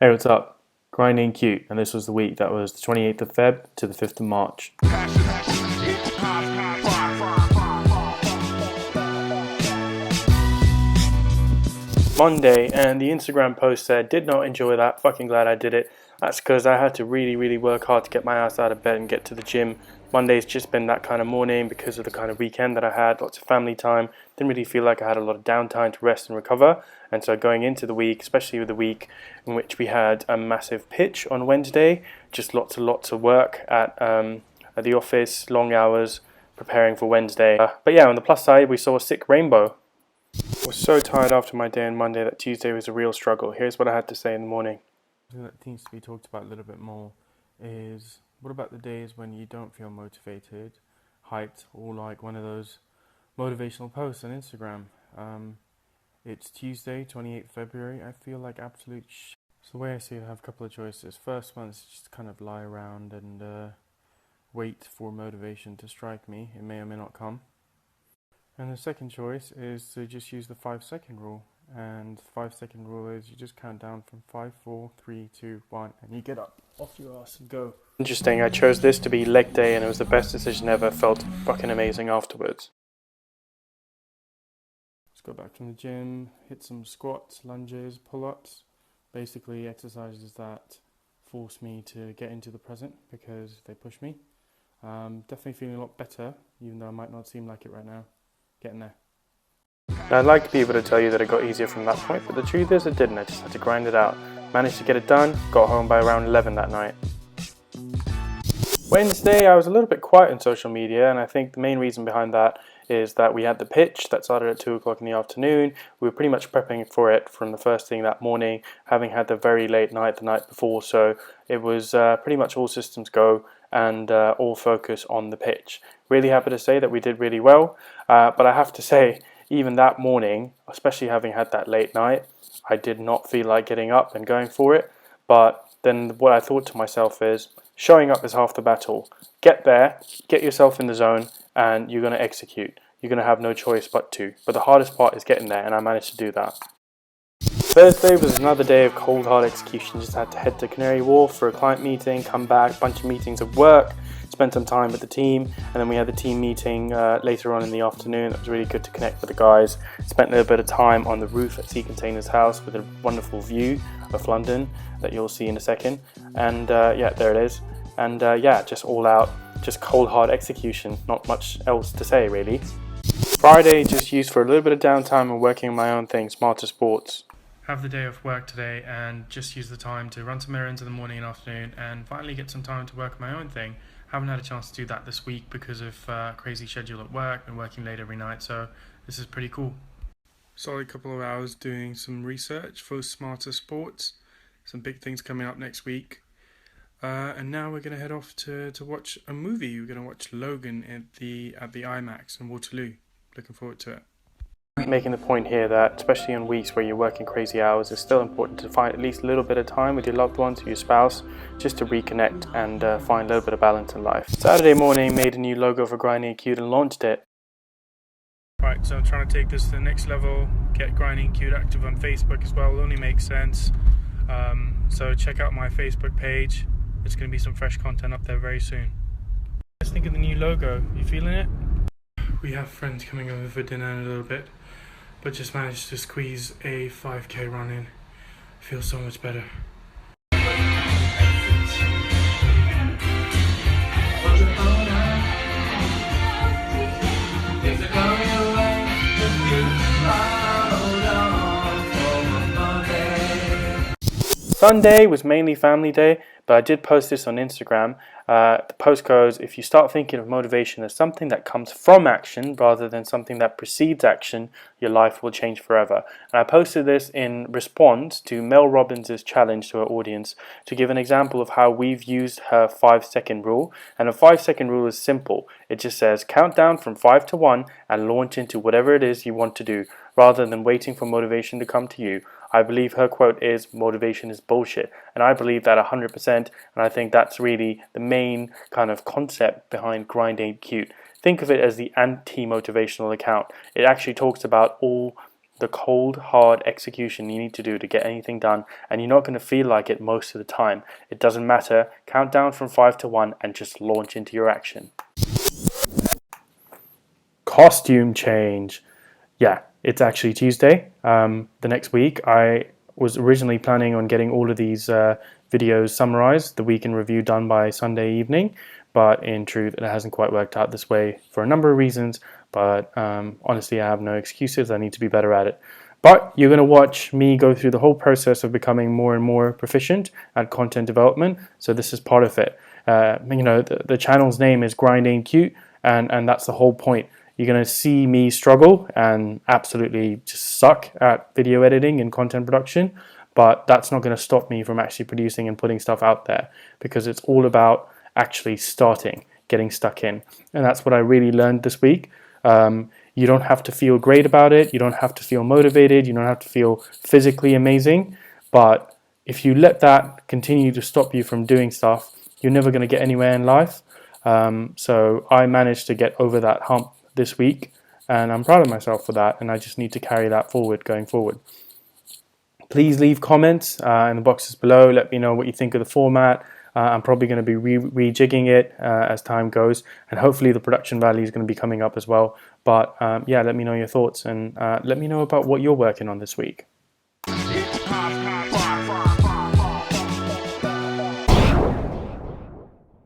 Hey, what's up? Grinding Cute, and this was the week that was the 28th of Feb to the 5th of March. Monday, and the Instagram post said, did not enjoy that, fucking glad I did it. That's because I had to really work hard to get my ass out of bed and get to the gym. Monday's just been that kind of morning because of the kind of weekend that I had, lots of family time. Didn't really feel like I had a lot of downtime to rest and recover. And so going into the week, especially with the week in which we had a massive pitch on Wednesday, just lots of work at the office, long hours, preparing for Wednesday. But yeah, on the plus side, we saw a sick rainbow. I was so tired after my day on Monday that Tuesday was a real struggle. Here's what I had to say in the morning. Something that needs to be talked about a little bit more is, what about the days when you don't feel motivated, hyped, or like one of those motivational posts on Instagram? It's Tuesday, 28th February. I feel like absolute shit. So the way I see it, I have a couple of choices. First one is just kind of lie around and wait for motivation to strike me. It may or may not come. And the second choice is to just use the 5-second rule. And the 5-second rule is you just count down from 5, 4, 3, 2, 1, and you get up off your ass and go. Interesting, I chose this to be leg day and it was the best decision ever. Felt fucking amazing afterwards. Let's go back from the gym, hit some squats, lunges, pull-ups. Basically exercises that force me to get into the present because they push me. Definitely feeling a lot better, even though I might not seem like it right now. Getting there. Now, I'd like to be able to tell you that it got easier from that point, but the truth is it didn't. I just had to grind it out. Managed to get it done, got home by around 11 that night. Wednesday, I was a little bit quiet on social media, and I think the main reason behind that is that we had the pitch that started at 2 o'clock in the afternoon. We were pretty much prepping for it from the first thing that morning, having had the very late night the night before, so it was pretty much all systems go and all focus on the pitch. Really happy to say that we did really well, but I have to say, even that morning, especially having had that late night, I did not feel like getting up and going for it. But then what I thought to myself is, showing up is half the battle. Get there, get yourself in the zone, and you're going to execute. You're going to have no choice but to. But the hardest part is getting there, and I managed to do that. Thursday was another day of cold hard execution. Just had to head to Canary Wharf for a client meeting, come back, bunch of meetings at work, spend some time with the team, and then we had the team meeting later on in the afternoon. It was really good to connect with the guys. Spent a little bit of time on the roof at Sea Containers House with a wonderful view of London that you'll see in a second. And yeah, there it is. And yeah, just all out, just cold hard execution. Not much else to say really. Friday just used for a little bit of downtime and working on my own thing, Smarter Sports. Have the day off work today and just use the time to run some errands in the morning and afternoon and finally get some time to work on my own thing. Haven't had a chance to do that this week because of crazy schedule at work and working late every night, so this is pretty cool. Solid couple of hours doing some research for Smarter Sports. Some big things coming up next week. And now we're going to head off to watch a movie. We're going to watch Logan at the IMAX in Waterloo. Looking forward to it. Making the point here that, especially in weeks where you're working crazy hours, it's still important to find at least a little bit of time with your loved ones or your spouse just to reconnect and find a little bit of balance in life. Saturday morning, made a new logo for Grinding Cute and launched it. Right, so I'm trying to take this to the next level, get Grinding Cute active on Facebook as well. It only makes sense. So check out my Facebook page. There's going to be some fresh content up there very soon. What do you guys think of the new logo? You feeling it? We have friends coming over for dinner in a little bit, but just managed to squeeze a 5k run in. Feels so much better. Sunday was mainly family day, but I did post this on Instagram. The post goes, if you start thinking of motivation as something that comes from action rather than something that precedes action, your life will change forever. And I posted this in response to Mel Robbins' challenge to her audience to give an example of how we've used her 5-second rule. And a 5-second rule is simple. It just says count down from 5 to 1 and launch into whatever it is you want to do, rather than waiting for motivation to come to you. I believe her quote is, motivation is bullshit. And I believe that 100%, and I think that's really the main kind of concept behind Grinding Cute. Think of it as the anti-motivational account. It actually talks about all the cold, hard execution you need to do to get anything done, and you're not going to feel like it most of the time. It doesn't matter. Count down from 5 to 1 and just launch into your action. Costume change. Yeah, it's actually Tuesday. The next week, I was originally planning on getting all of these videos summarized, the week in review done by Sunday evening, but in truth, it hasn't quite worked out this way for a number of reasons. But honestly, I have no excuses. I need to be better at it. But you're going to watch me go through the whole process of becoming more and more proficient at content development. So this is part of it. The channel's name is Grinding Cute, and that's the whole point. You're going to see me struggle and absolutely just suck at video editing and content production, but that's not going to stop me from actually producing and putting stuff out there, because it's all about actually starting, getting stuck in. And that's what I really learned this week. You don't have to feel great about it. You don't have to feel motivated. You don't have to feel physically amazing. But if you let that continue to stop you from doing stuff, you're never going to get anywhere in life. So I managed to get over that hump this week, and I'm proud of myself for that, and I just need to carry that forward going forward. Please leave comments in the boxes below. Let me know what you think of the format. I'm probably going to be rejigging it as time goes, and hopefully the production value is going to be coming up as well. But yeah, let me know your thoughts, and let me know about what you're working on this week.